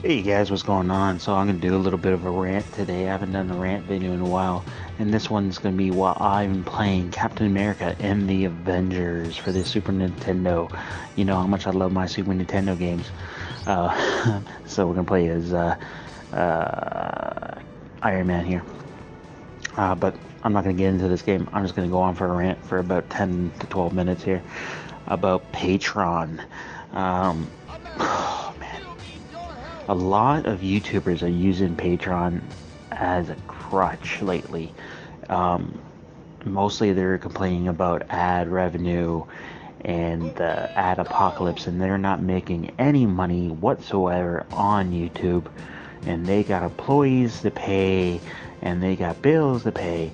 Hey guys, what's going on? So I'm gonna do a little bit of a rant today. I haven't done a rant video in a while, and this one's gonna be while I'm playing Captain America and the Avengers for the Super Nintendo. You know how much I love my Super Nintendo games. So we're gonna play as uh, Iron Man here. But I'm not gonna get into this game. I'm just gonna go on for a rant for about 10 to 12 minutes here about Patreon. Um, oh man. A lot of YouTubers are using Patreon as a crutch lately. Um, Mostly they're complaining about ad revenue and the ad apocalypse, and they're not making any money whatsoever on YouTube. And they got employees to pay, and they got bills to pay,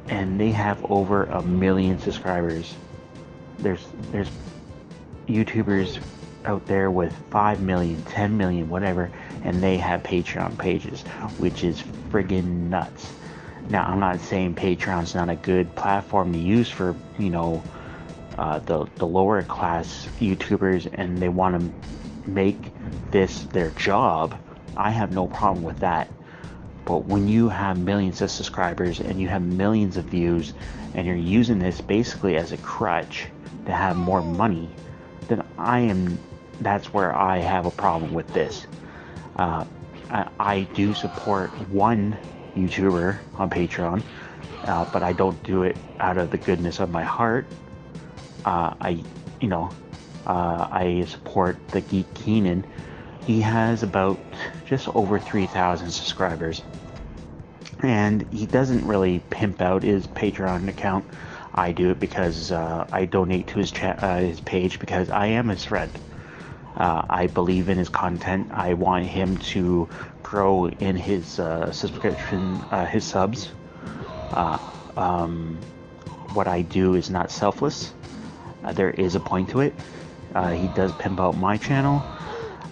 and they have over 1 million subscribers. There's YouTubers out there with 5 million, 10 million, whatever, and they have Patreon pages, which is friggin' nuts. Now, I'm not saying Patreon's not a good platform to use for, the lower class YouTubers and they want to make this their job. I have no problem with that. But when you have millions of subscribers and you have millions of views and you're using this basically as a crutch to have more money, then that's where I have a problem with this. Uh, I do support one YouTuber on Patreon, but I don't do it out of the goodness of my heart. I, you know, I support the Geek Keenan. He has about just over 3,000 subscribers, and he doesn't really pimp out his Patreon account. I do it because I donate to his page because I am his friend. I believe in his content. I want him to grow in his subscription, his subs. Uh, um, what I do is not selfless. There is a point to it. He does pimp out my channel.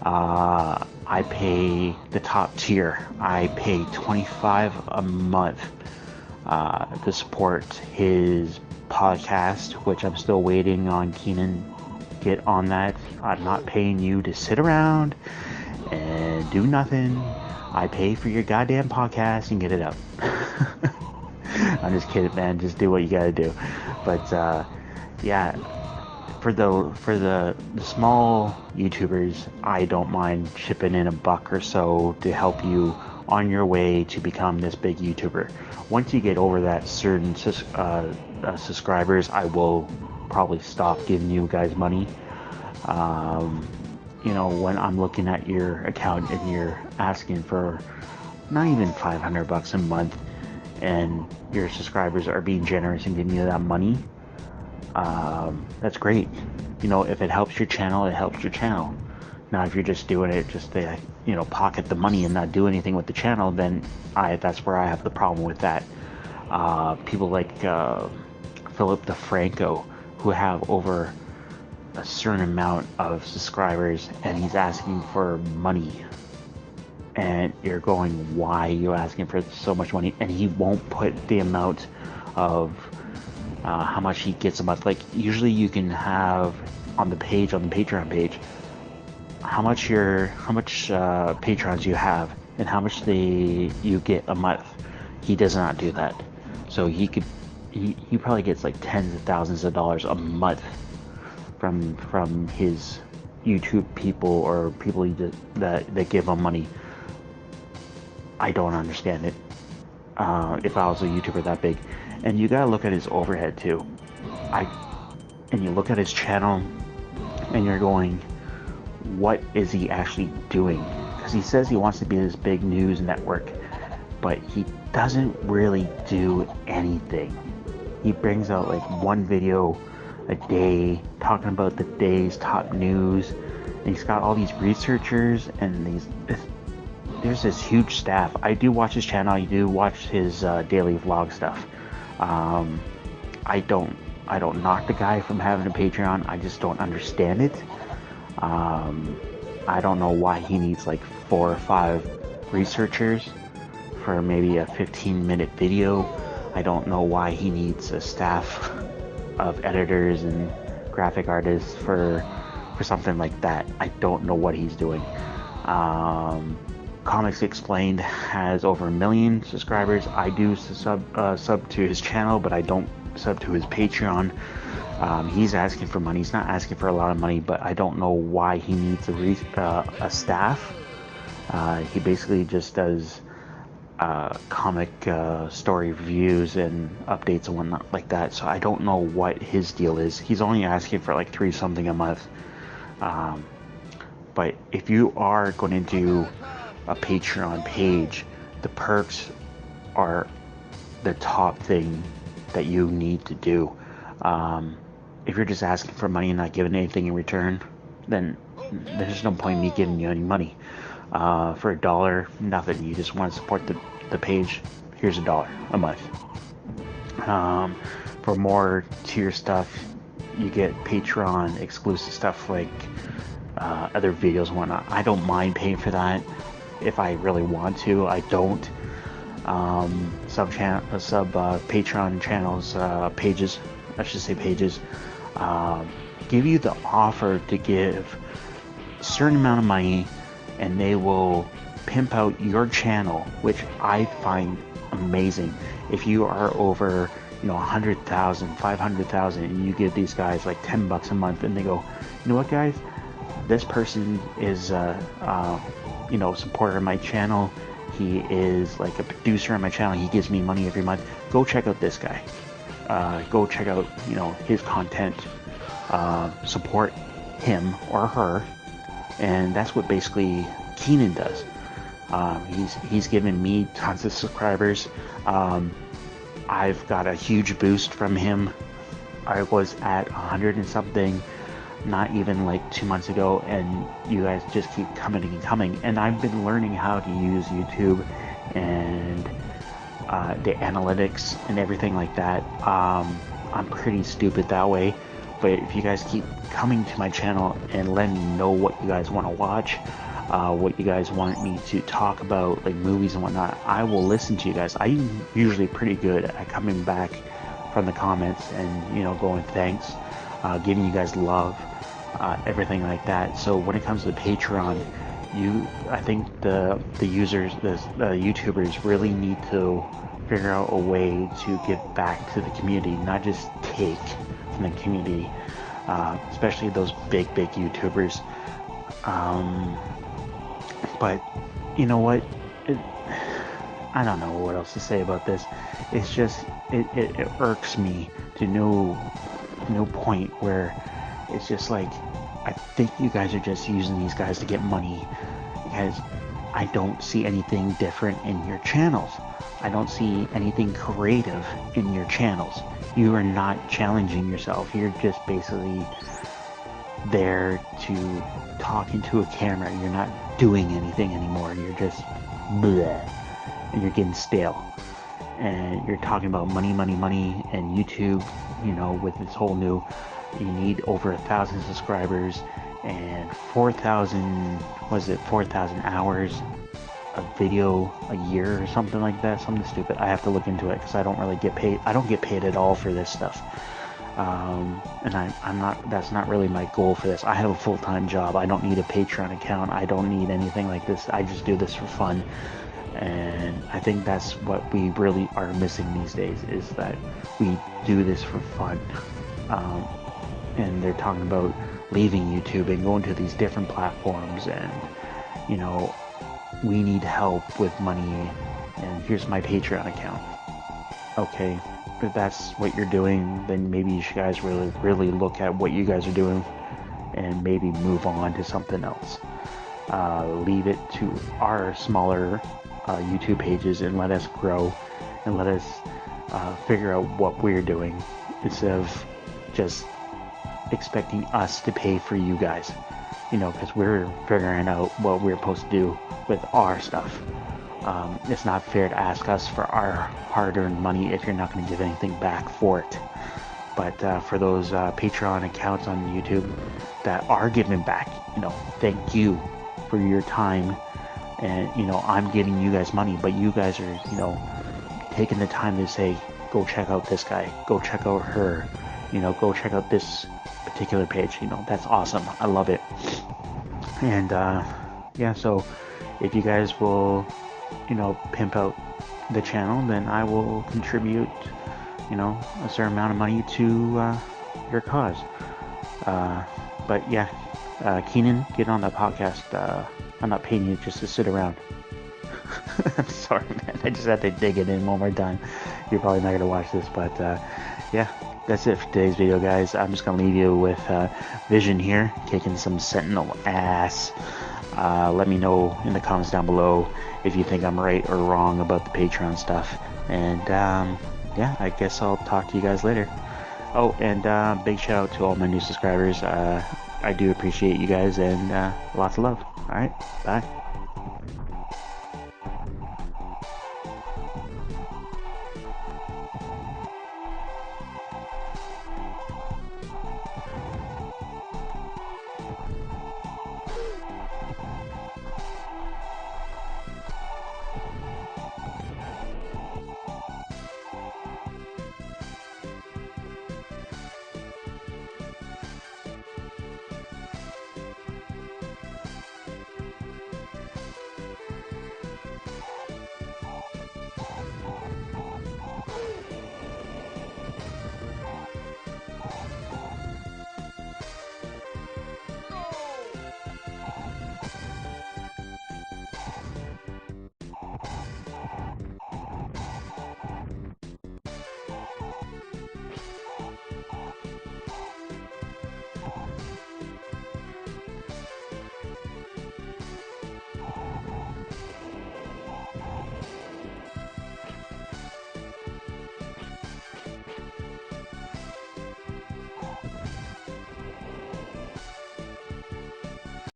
I pay the top tier. I pay 25 a month to support his podcast, which I'm still waiting on Keenan get on that. I'm not paying you to sit around and do nothing. I pay for your goddamn podcast and get it up. I'm just kidding, man. Just do what you gotta do. But yeah, for the small YouTubers, I don't mind chipping in a buck or so to help you on your way to become this big YouTuber. Once you get over that certain subscribers, I will probably stop giving you guys money. Um, when I'm looking at your account and you're asking for not even 500 bucks a month, and your subscribers are being generous and giving you that money, that's great. If it helps your channel, it helps your channel. Now, if you're just doing it just to, pocket the money and not do anything with the channel, then that's where I have the problem with that. People like Philip DeFranco, who have over a certain amount of subscribers, and he's asking for money. And you're going, why are you asking for so much money? And he won't put the amount of how much he gets a month. Like usually you can have on the page, on the Patreon page, how much patrons you have and how much you get a month. He does not do that. So he probably gets like tens of thousands of dollars a month from his YouTube people or people that give him money. I don't understand it. If I was a YouTuber that big, and you gotta look at his overhead too. I and you look at his channel, and you're going, what is he actually doing? Because he says he wants to be this big news network, but he doesn't really do anything. He brings out like one video a day talking about the day's top news. And he's got all these researchers and there's this huge staff. I do watch his channel. I do watch his daily vlog stuff. Um, I don't I don't knock the guy from having a Patreon. I just don't understand it. Um, I don't know why he needs like 4 or 5 researchers for maybe a 15-minute video. I don't know why he needs a staff of editors and graphic artists for something like that. I don't know what he's doing. Comics Explained has over 1 million subscribers. I do sub to his channel, but I don't sub to his Patreon. He's asking for money. He's not asking for a lot of money, but I don't know why he needs a staff. He basically just does comic story reviews and updates and whatnot like that. So I don't know what his deal is. He's only asking for like 3 something a month. But if you are going to do a Patreon page, the perks are the top thing that you need to do. If you're just asking for money and not giving anything in return, then there's no point in me giving you any money. For $1, nothing. You just want to support the page, here's $1 a month. For more tier stuff, you get Patreon exclusive stuff like other videos and whatnot. I don't mind paying for that if I really want to. I don't. Patreon channels, pages, I should say pages, give you the offer to give a certain amount of money, and they will pimp out your channel, which I find amazing. If you are over 100,000, 500,000, and you give these guys like $10 a month, and they go, you know what, guys, this person is supporter of my channel. He is like a producer on my channel. He gives me money every month. Go check out this guy. Go check out his content. Support him or her, and that's what basically Keenan does. He's given me tons of subscribers. I've got a huge boost from him. I was at 100 and something not even like 2 months ago, and you guys just keep coming and coming. And I've been learning how to use YouTube and the analytics and everything like that. I'm pretty stupid that way, but if you guys keep coming to my channel and letting me know what you guys want to watch, what you guys want me to talk about, like movies and whatnot, I will listen to you guys. I'm usually pretty good at coming back from the comments and going thanks, giving you guys love, everything like that. So when it comes to Patreon, I think the users, the YouTubers really need to figure out a way to give back to the community, not just take from the community, especially those big YouTubers. But you know what? I don't know what else to say about this. It's just it irks me to no point where it's just like, I think you guys are just using these guys to get money, because I don't see anything different in your channels. I don't see anything creative in your channels. You are not challenging yourself. You're just basically there to talk into a camera. You're not doing anything anymore. You're just bleh, and you're getting stale. And you're talking about money, and YouTube, with its whole new, you need over 1,000 subscribers and 4,000 hours of video a year or something like that, something stupid. I have to look into it because I don't really get paid. I don't get paid at all for this stuff. And I'm not, that's not really my goal for this. I have a full-time job. I don't need a Patreon account. I don't need anything like this. I just do this for fun. And I think that's what we really are missing these days, is that we do this for fun. And they're talking about leaving YouTube and going to these different platforms, and we need help with money, and here's my Patreon account. Okay, if that's what you're doing, then maybe you guys really look at what you guys are doing and maybe move on to something else. Leave it to our smaller YouTube pages and let us grow, and let us figure out what we're doing, instead of just expecting us to pay for you guys, because we're figuring out what we're supposed to do with our stuff. It's not fair to ask us for our hard-earned money if you're not going to give anything back for it. But for those Patreon accounts on YouTube that are giving back, thank you for your time. And I'm giving you guys money, but you guys are taking the time to say, go check out this guy, go check out her, go check out this particular page. That's awesome. I love it. And yeah, so if you guys will, pimp out the channel, then I will contribute, a certain amount of money to your cause. Uh, but yeah, Keenan, get on the podcast. I'm not paying you just to sit around. I'm sorry, man. I just had to dig it in one more time. You're probably not gonna watch this, but yeah, that's it for today's video, guys. I'm just gonna leave you with Vision here, kicking some Sentinel ass. Let me know in the comments down below if you think I'm right or wrong about the Patreon stuff. And yeah, I guess I'll talk to you guys later. Oh, and big shout out to all my new subscribers. I do appreciate you guys, and lots of love. All right, bye.